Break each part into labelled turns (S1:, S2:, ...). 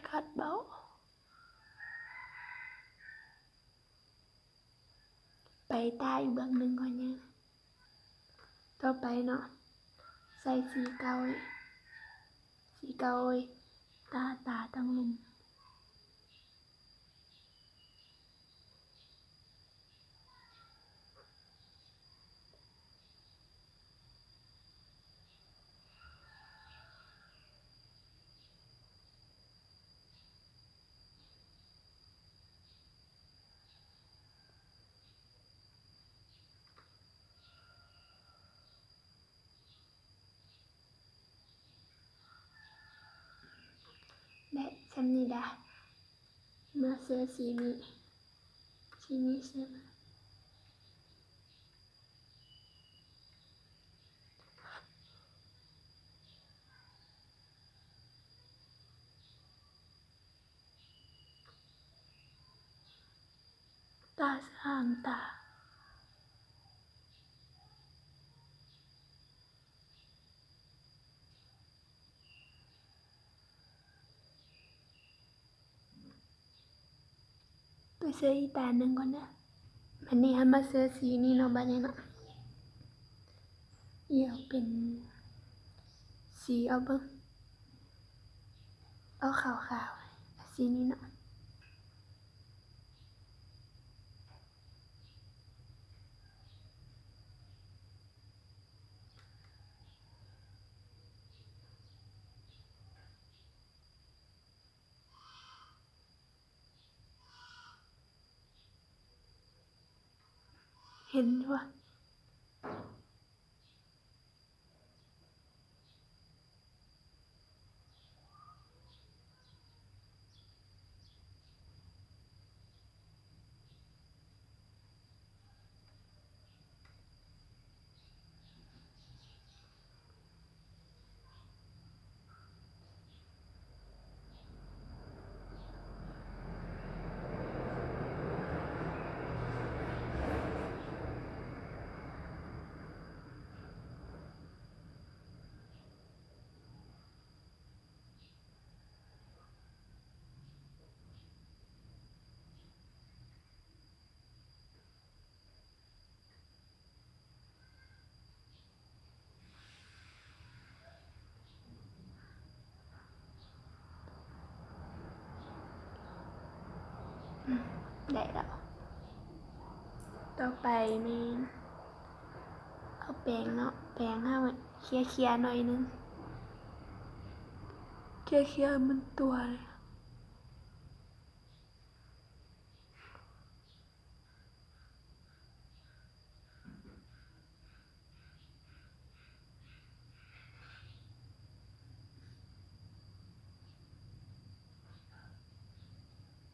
S1: ขัดเบาไปตาอีกเบื้องหนึ่งก่อนเนี่ยต่อไปเนาะใส่สีเกาตาตั้งลุมและชำนี้ได้เมื่อเสื้อสีนี้ใช่ไหมตาสางตาไปเสื้ออีกตาหนึ่งก่อนนะวันนี้ให้มาเสื้อสีนี้เนาะบัดนี้เนาะเดี๋ยวเป็นสีเอาเบิ่งเอาขาวๆสีนี้เนาะเห็นว่าได้แล้วต่อไปมีเอาแปรงเนาะแปรงให้มันเคลียร์หน่อยนึงเคลียร์มันตัวเลย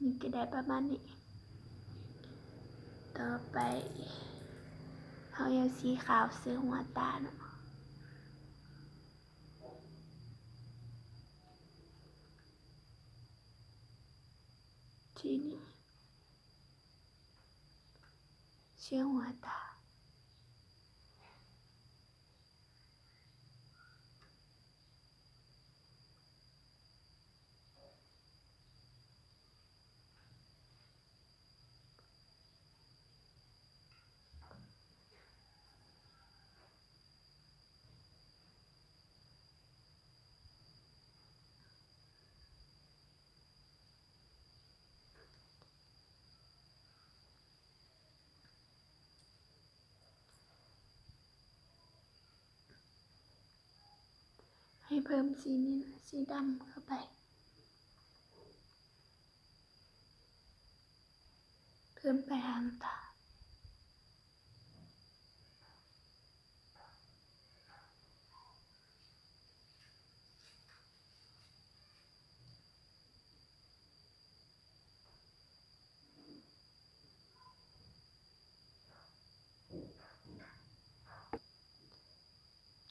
S1: นี่ก็ได้ประมาณนี้ต่อไปเอาสีขาวเสื้อหัวตาเนาะทีนี้เสื้อหัวตาให้เพิ่มสีนี้นะสีดำเข้าไปเพิ่มไปหางตา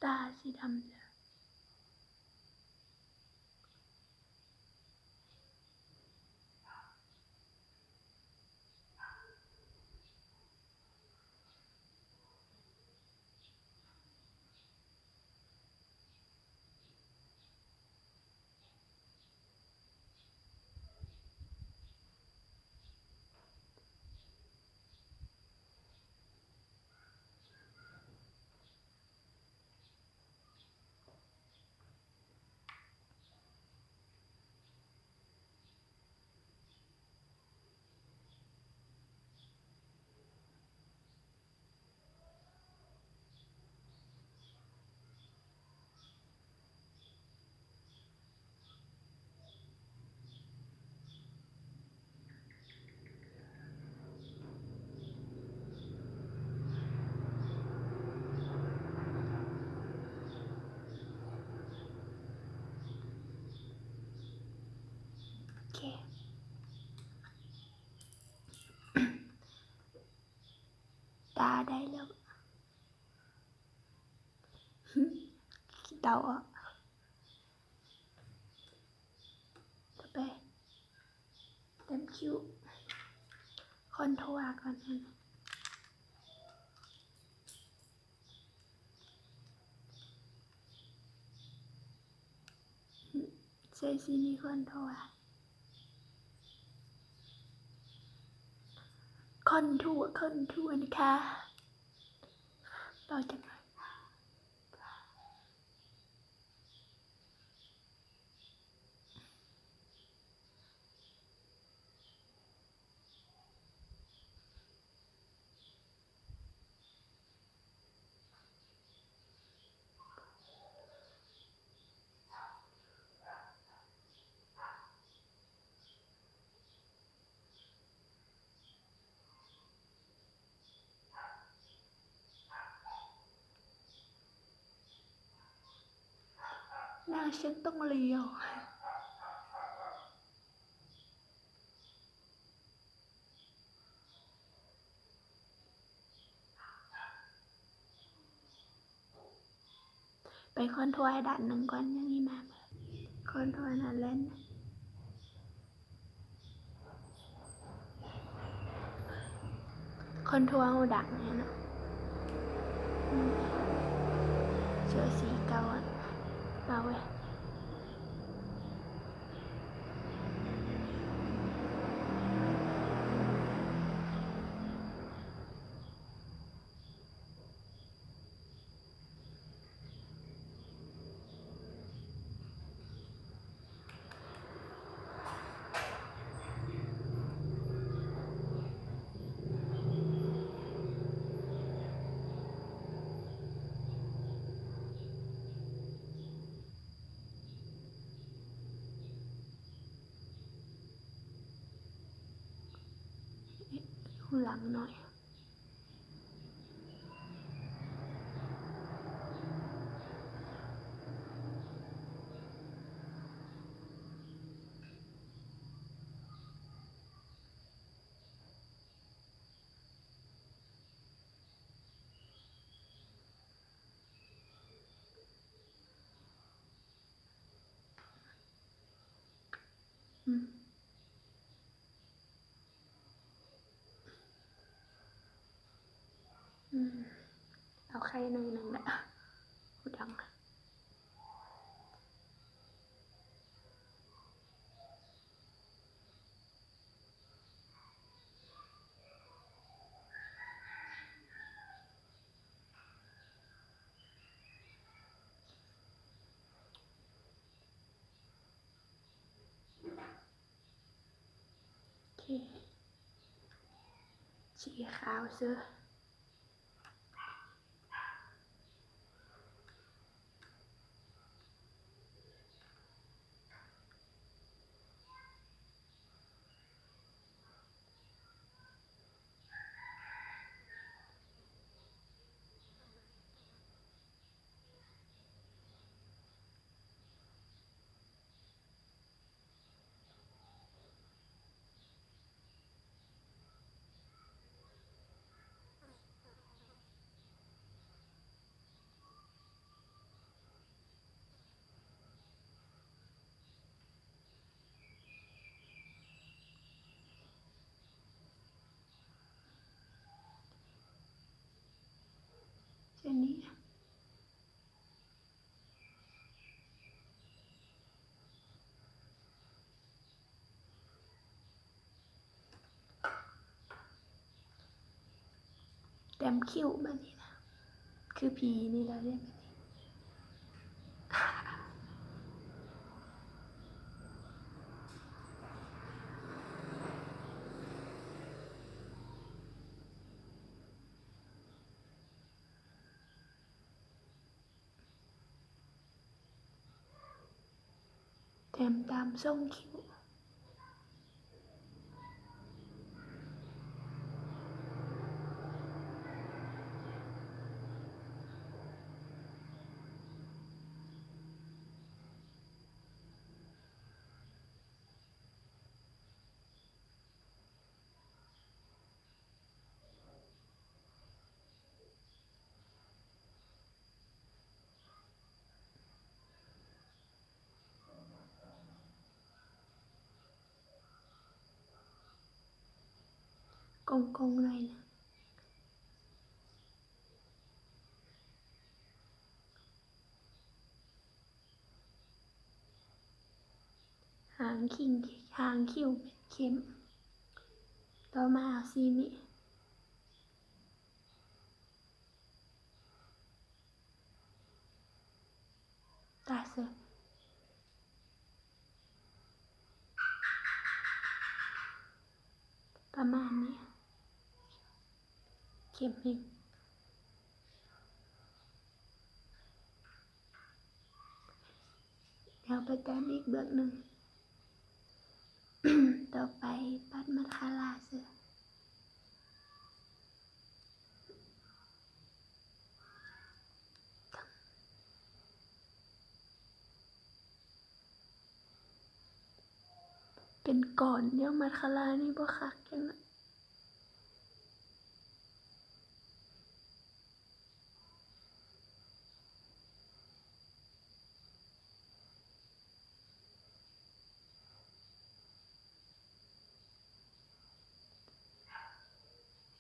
S1: ตาสีดำเลย เตาอ่ะต่อไปเต็มคิ้วคอนทัวร์ก่อนนะใส่สีนี้คอนทัวร์นะคะต่อจากนั้นหน้าฉันต้องเรียวไปคอนทัวร์ด้านหนึ่งก่อนอย่างนี้มาคอนทัวร์นั่นแหละคอนทัวร์หูดักเนี่ยเนาะเสื้อสีเก่าอ่ะเอาไว้หูหลังหน่อยเอาใครหนึ่งแหละหูดังโอเคสีขาวเสื้อเส้นนี้แต้มคิ้วแบบนี้นะคือผีนี่เราเรียกแบบนี้แต้มตามทรงคิ้ว กงๆหน่อยนะหางคิ้วเป็นเข้มต่อมาเอาสีนี้ตาเสือประมาณนี้เข้มอีกเดี๋ยวไปแต้มอีกเบื้องหนึ่ง ต่อไปปัดมัสคาร่าเสือเป็นก่อนเดี๋ยวมัสคาร่านี่บ่คักจังนะ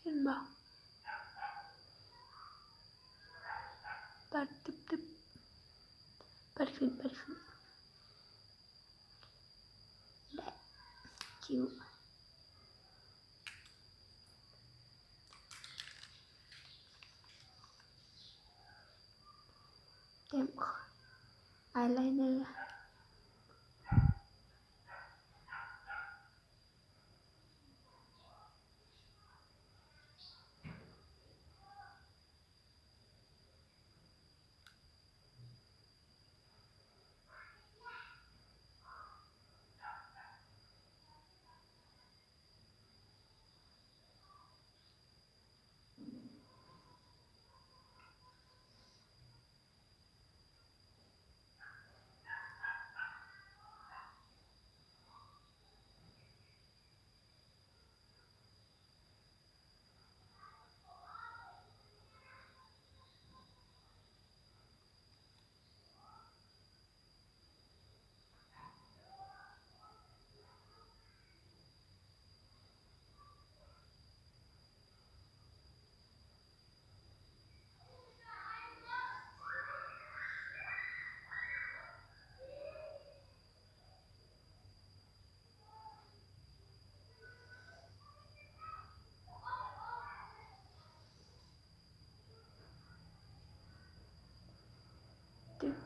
S1: เห็นบ่ปัดตึบปัดขึ้นได้คิ้วเต็มอายไลเนอร์ตึบ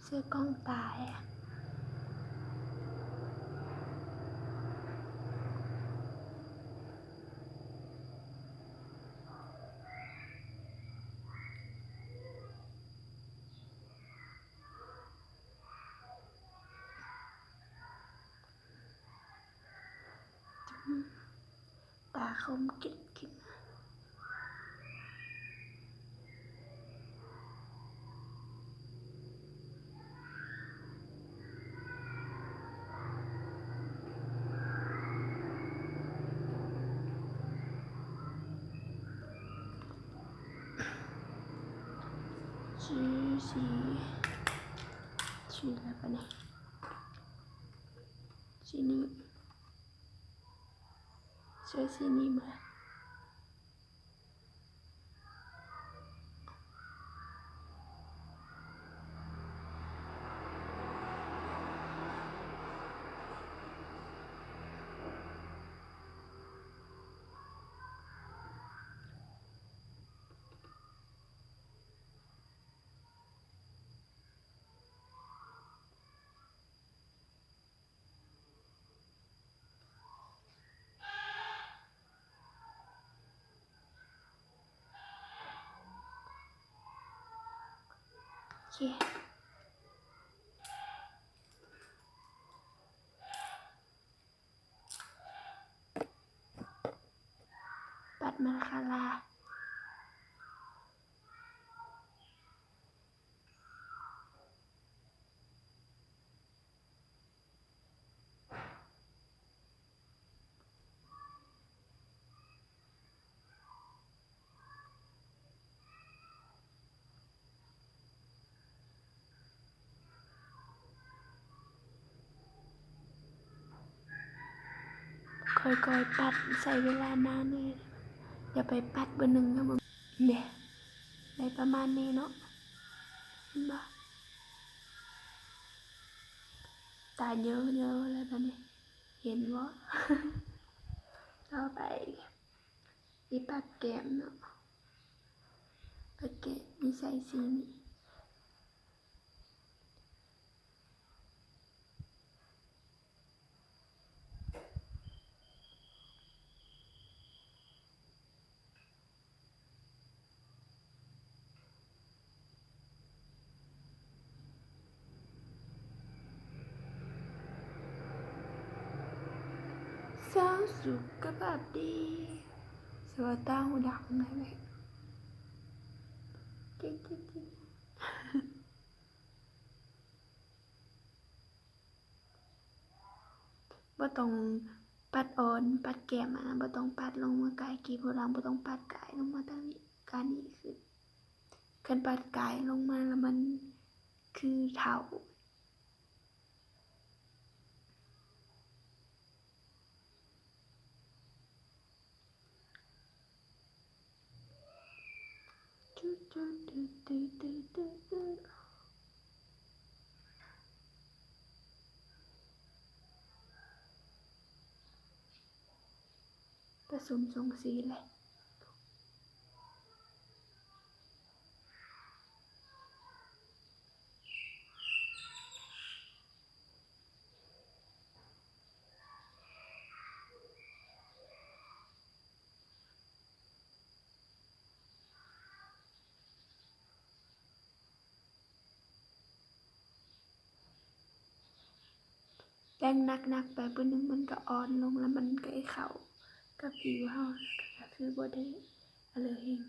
S1: เสื้อกล้องตายอะตาคมกินสีอะไรปะเนี่ยสีนี้ใช้สีนี้มา เคปัดมาคาราค่อยๆปัดใช้เวลานานเลยอย่าไปปัดเบอร์หนึ่งนะมึงเดี๋ยวได้ประมาณนี้เนาะเห็นปะตาเยอะแล้วตอนนี้เห็นวะ ต่อไปอีปัดแก้มเนาะปัดแก้มมีใส่สีนี้สาวสุขภาพดีสวัสดีหูดังนะแม่จริงบ่ต้องปัดอ่อนปัดแก้มอะนะบ่ต้องปัดลงมากายกีบหลังบ่ต้องปัดกายลงมาทางนี้การนี้คือคันปัดกายลงมาแล้วมันคือเฒ่าผสมสองสีเลยแรงหนักๆไปเบิ่นึงมันก็อ่อนลงแล้วมันก็เข้ากับผิวเฮาก็คือบ่ได้อะเลอแฮง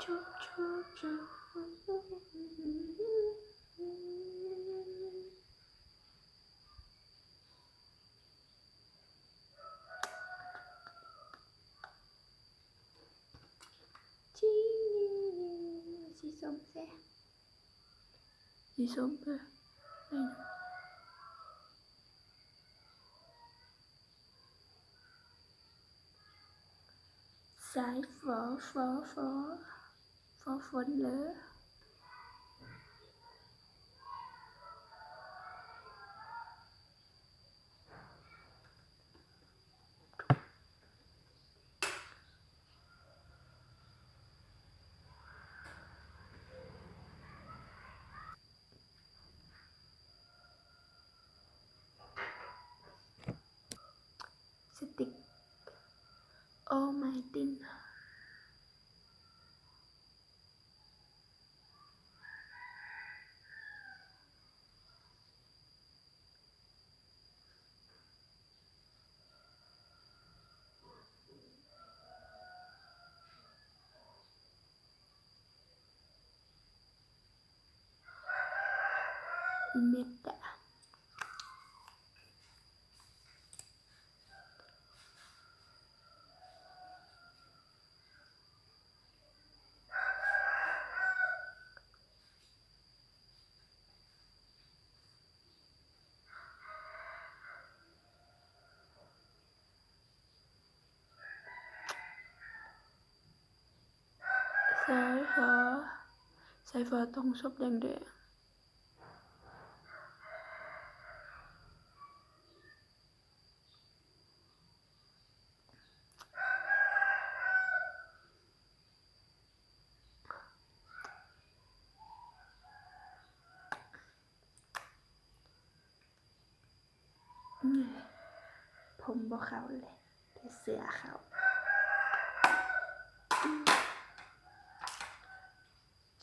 S1: ชุบชุบชุบจีสีส้มแซ่สีส้มสายฝอฝนเลยสติกโอ้ไม่ตินเม็ดอะสายฝอสายฝอต้องชอบแดง ผมบ่เข้าเลยแต่เสื้อเข้า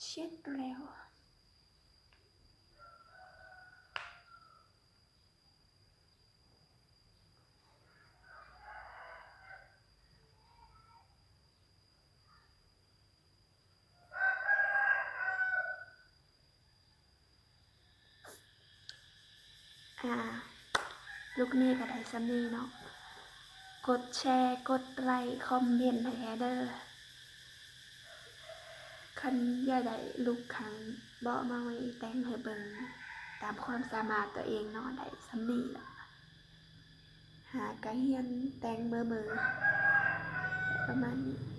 S1: เช็ดแล้วลูกนี้ก็ได้ซ้ำนี้เนาะกดแชร์กดไลค์คอมเมนต์ให้เด้อคันอย่าได้ลูกครั้งบ่มาไว้แต่งให้เบิ่งตามความสามารถตัวเองเนาะได้ซ้ำนี้ล่ะหากะเฮียนแต่งเบอร์ประมาณนี้